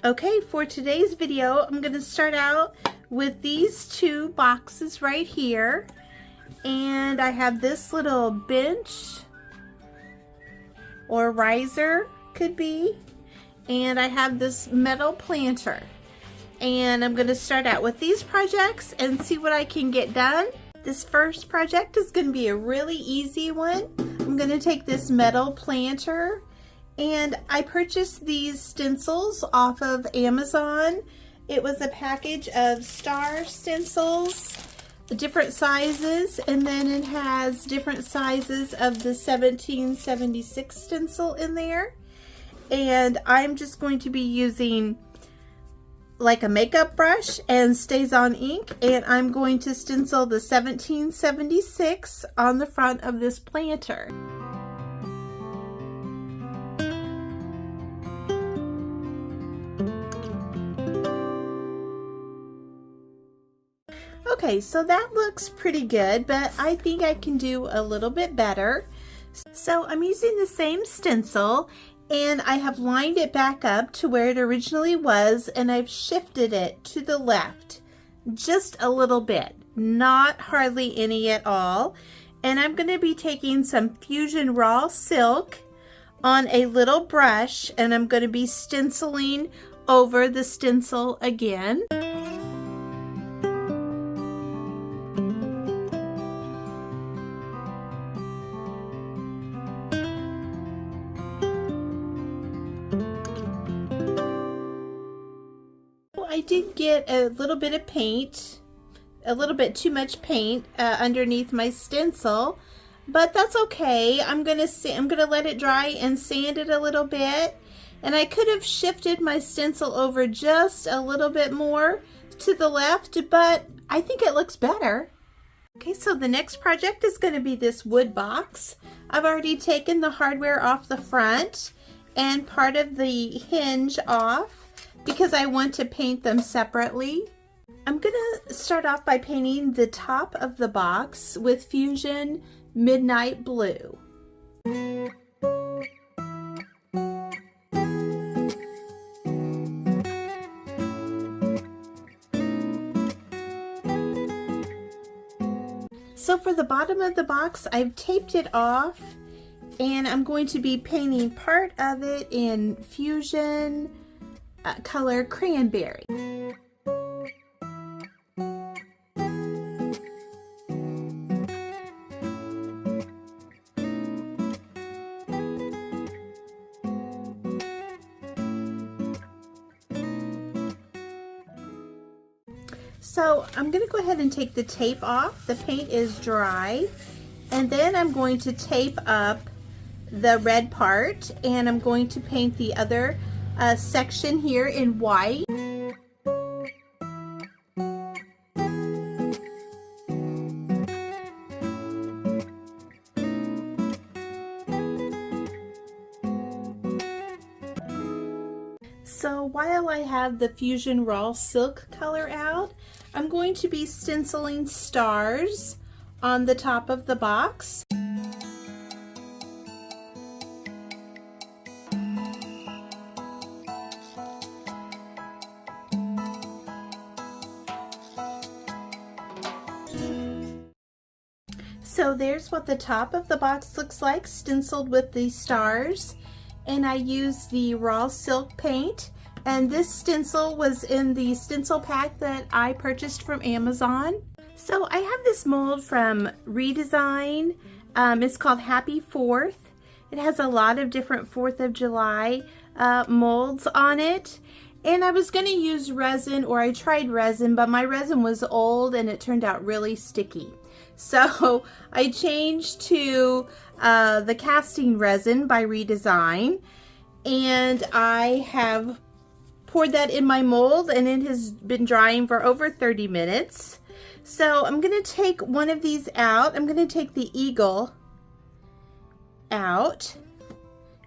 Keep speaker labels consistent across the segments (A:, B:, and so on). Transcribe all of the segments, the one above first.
A: Okay, for today's video, I'm going to start out with these two boxes right here. And I have this little bench or riser, could be. And I have this metal planter. And I'm going to start out with these projects and see what I can get done. This first project is going to be a really easy one. I'm going to take this metal planter, and I purchased these stencils off of Amazon. It was a package of star stencils, different sizes, and then it has different sizes of the 1776 stencil in there. And I'm just going to be using like a makeup brush and StazOn ink, and I'm going to stencil the 1776 on the front of this planter. Okay, so that looks pretty good, but I think I can do a little bit better. So I'm using the same stencil, and I have lined it back up to where it originally was, and I've shifted it to the left just a little bit, not hardly any at all. And I'm going to be taking some Fusion Raw Silk on a little brush, and I'm going to be stenciling over the stencil again. I did get a little bit of paint, a little bit too much paint underneath my stencil, but that's okay. I'm gonna let it dry and sand it a little bit, and I could have shifted my stencil over just a little bit more to the left, but I think it looks better. Okay, so the next project is going to be this wood box. I've already taken the hardware off the front and part of the hinge off, because I want to paint them separately. I'm gonna start off by painting the top of the box with Fusion Midnight Blue. So for the bottom of the box, I've taped it off, and I'm going to be painting part of it in Fusion color Cranberry. So I'm going to go ahead and take the tape off. The paint is dry, and then I'm going to tape up the red part, and I'm going to paint the other section here in white. So while I have the Fusion Raw Silk color out, I'm going to be stenciling stars on the top of the box. So there's what the top of the box looks like, stenciled with the stars. And I used the raw silk paint. And this stencil was in the stencil pack that I purchased from Amazon. So I have this mold from Redesign. It's called Happy 4th. It has a lot of different 4th of July molds on it. And I was going to use resin, or I tried resin, but my resin was old and it turned out really sticky. So I changed to the casting resin by Redesign, and I have poured that in my mold, and it has been drying for over 30 minutes. So I'm going to take one of these out. I'm going to take the eagle out.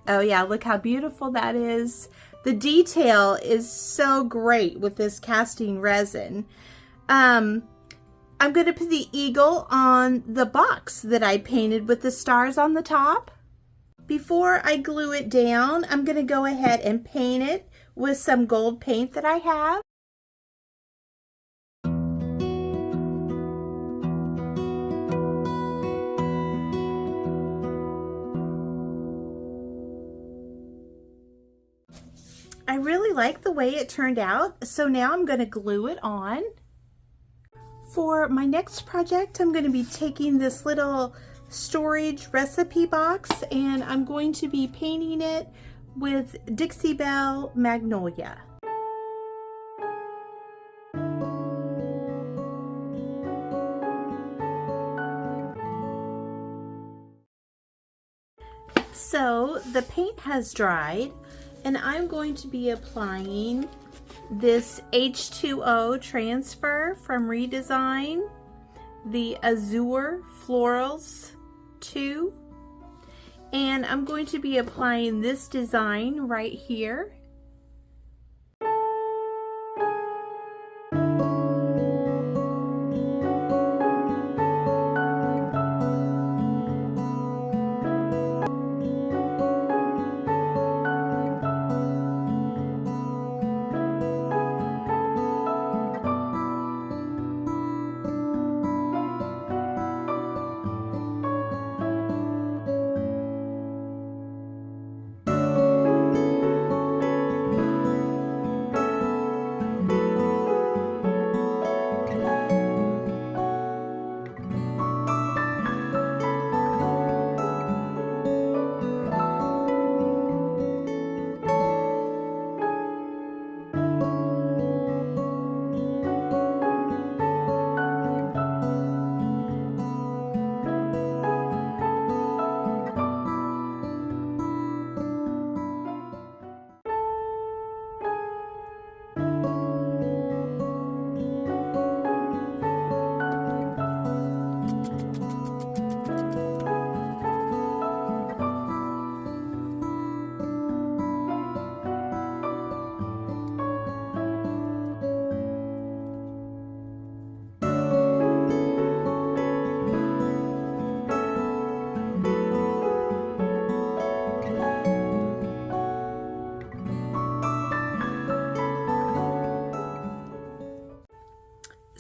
A: Oh yeah, look how beautiful that is. The detail is so great with this casting resin. I'm going to put the eagle on the box that I painted with the stars on the top. Before I glue it down, I'm going to go ahead and paint it with some gold paint that I have. I really like the way it turned out, so now I'm going to glue it on. For my next project, I'm going to be taking this little storage recipe box and I'm going to be painting it with Dixie Belle Magnolia. So the paint has dried and I'm going to be applying this H2O transfer from Redesign, the Azure Florals 2, and I'm going to be applying this design right here.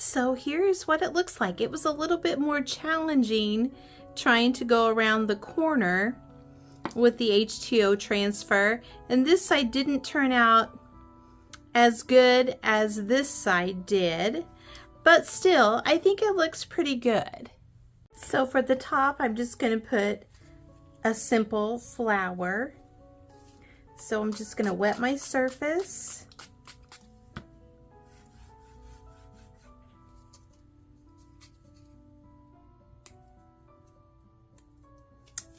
A: So here's what it looks like. It was a little bit more challenging trying to go around the corner with the H2O transfer, and this side didn't turn out as good as this side did, but still I think it looks pretty good. So for the top, I'm just going to put a simple flower. So I'm just going to wet my surface.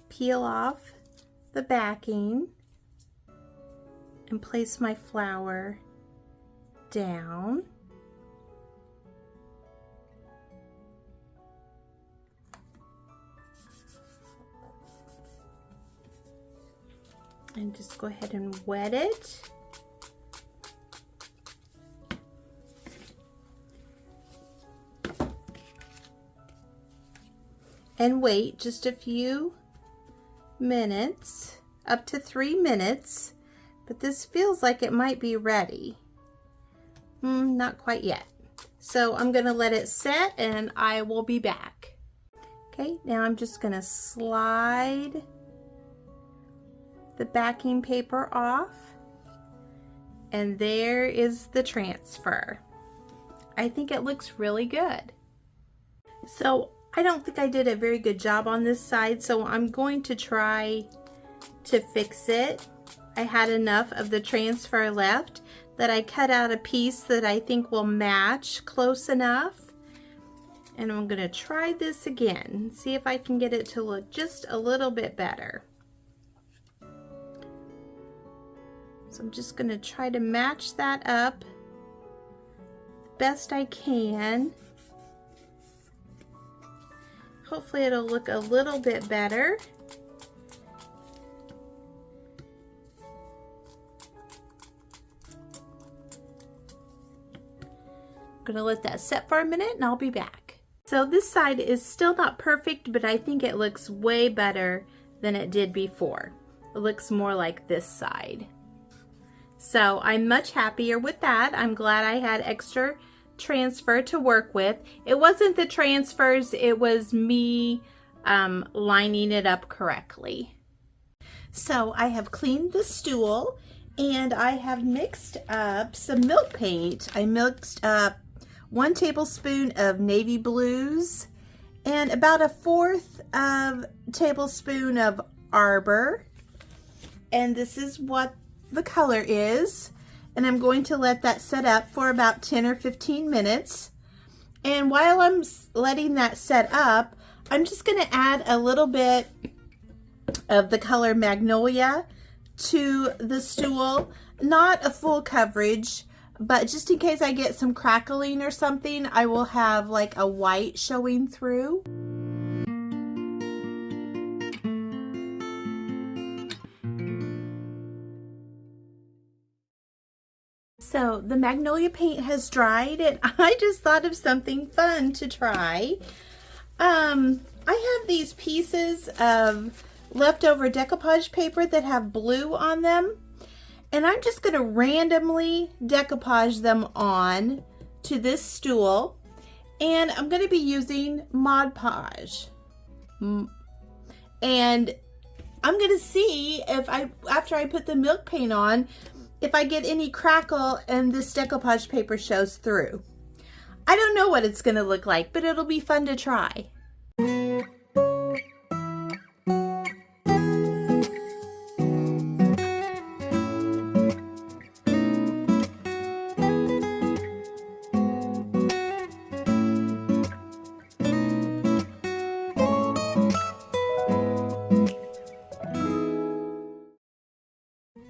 A: Peel off the backing and place my flower down. And just go ahead and wet it. And wait just a few minutes, up to 3 minutes, but this feels like it might be ready. Not quite yet. So I'm going to let it set and I will be back. Okay, now I'm just going to slide the backing paper off, and there is the transfer. I think it looks really good. So I don't think I did a very good job on this side, so I'm going to try to fix it. I had enough of the transfer left that I cut out a piece that I think will match close enough. And I'm going to try this again, see if I can get it to look just a little bit better. So I'm just going to try to match that up the best I can. Hopefully it'll look a little bit better. I'm gonna let that set for a minute and I'll be back. So this side is still not perfect, but I think it looks way better than it did before. It looks more like this side. So I'm much happier with that. I'm glad I had extra transfer to work with. It wasn't the transfers, it was me lining it up correctly. So I have cleaned the stool and I have mixed up some milk paint. I mixed up 1 tablespoon of navy blues and about 1/4 tablespoon of arbor. And this is what the color is. And I'm going to let that set up for about 10 or 15 minutes. And while I'm letting that set up, I'm just going to add a little bit of the color Magnolia to the stool. Not a full coverage, but just in case I get some crackling or something, I will have like a white showing through. So the Magnolia paint has dried and I just thought of something fun to try. I have these pieces of leftover decoupage paper that have blue on them, and I'm just going to randomly decoupage them on to this stool, and I'm going to be using Mod Podge. And I'm going to see if after I put the milk paint on, if I get any crackle and this decoupage paper shows through. I don't know what it's going to look like, but it'll be fun to try.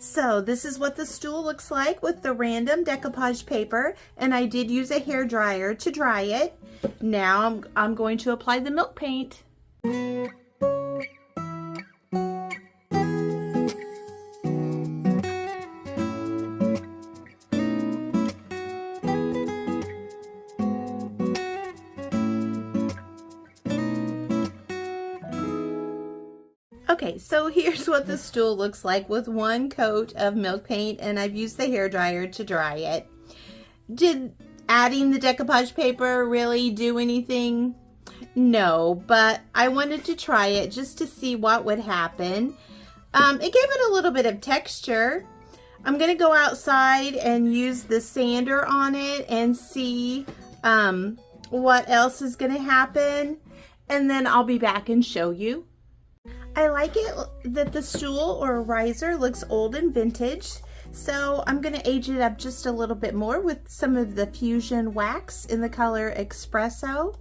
A: So this is what the stool looks like with the random decoupage paper, and I did use a hair dryer to dry it. Now I'm going to apply the milk paint. Okay, so here's what the stool looks like with 1 coat of milk paint, and I've used the hair dryer to dry it. Did adding the decoupage paper really do anything? No, but I wanted to try it just to see what would happen. It gave it a little bit of texture. I'm going to go outside and use the sander on it and see what else is going to happen, and then I'll be back and show you. I like it that the stool or riser looks old and vintage, so I'm going to age it up just a little bit more with some of the Fusion wax in the color Espresso.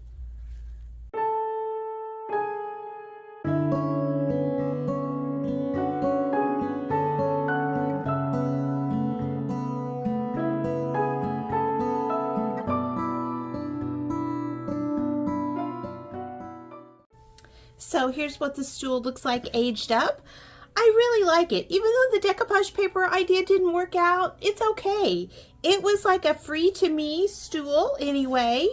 A: So here's what the stool looks like aged up. I really like it. Even though the decoupage paper idea didn't work out, it's okay. It was like a free to me stool anyway,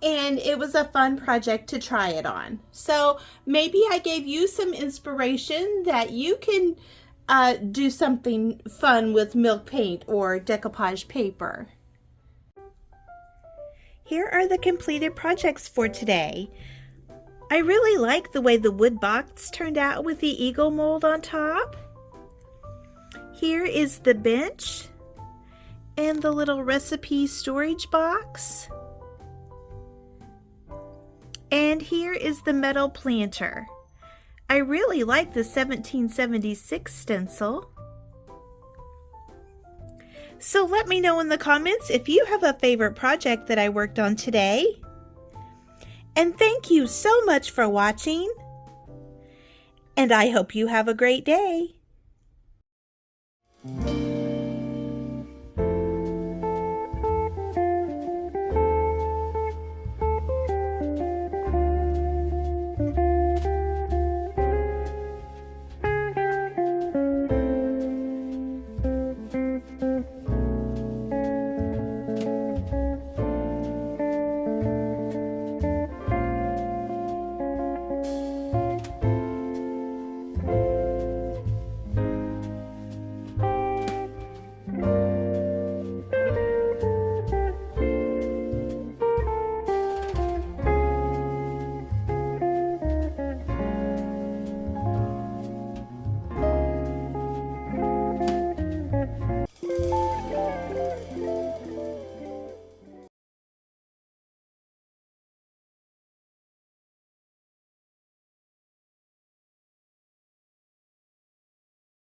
A: and it was a fun project to try it on. So maybe I gave you some inspiration that you can do something fun with milk paint or decoupage paper. Here are the completed projects for today. I really like the way the wood box turned out with the eagle mold on top. Here is the bench and the little recipe storage box. And here is the metal planter. I really like the 1776 stencil. So let me know in the comments if you have a favorite project that I worked on today. And thank you so much for watching, and I hope you have a great day.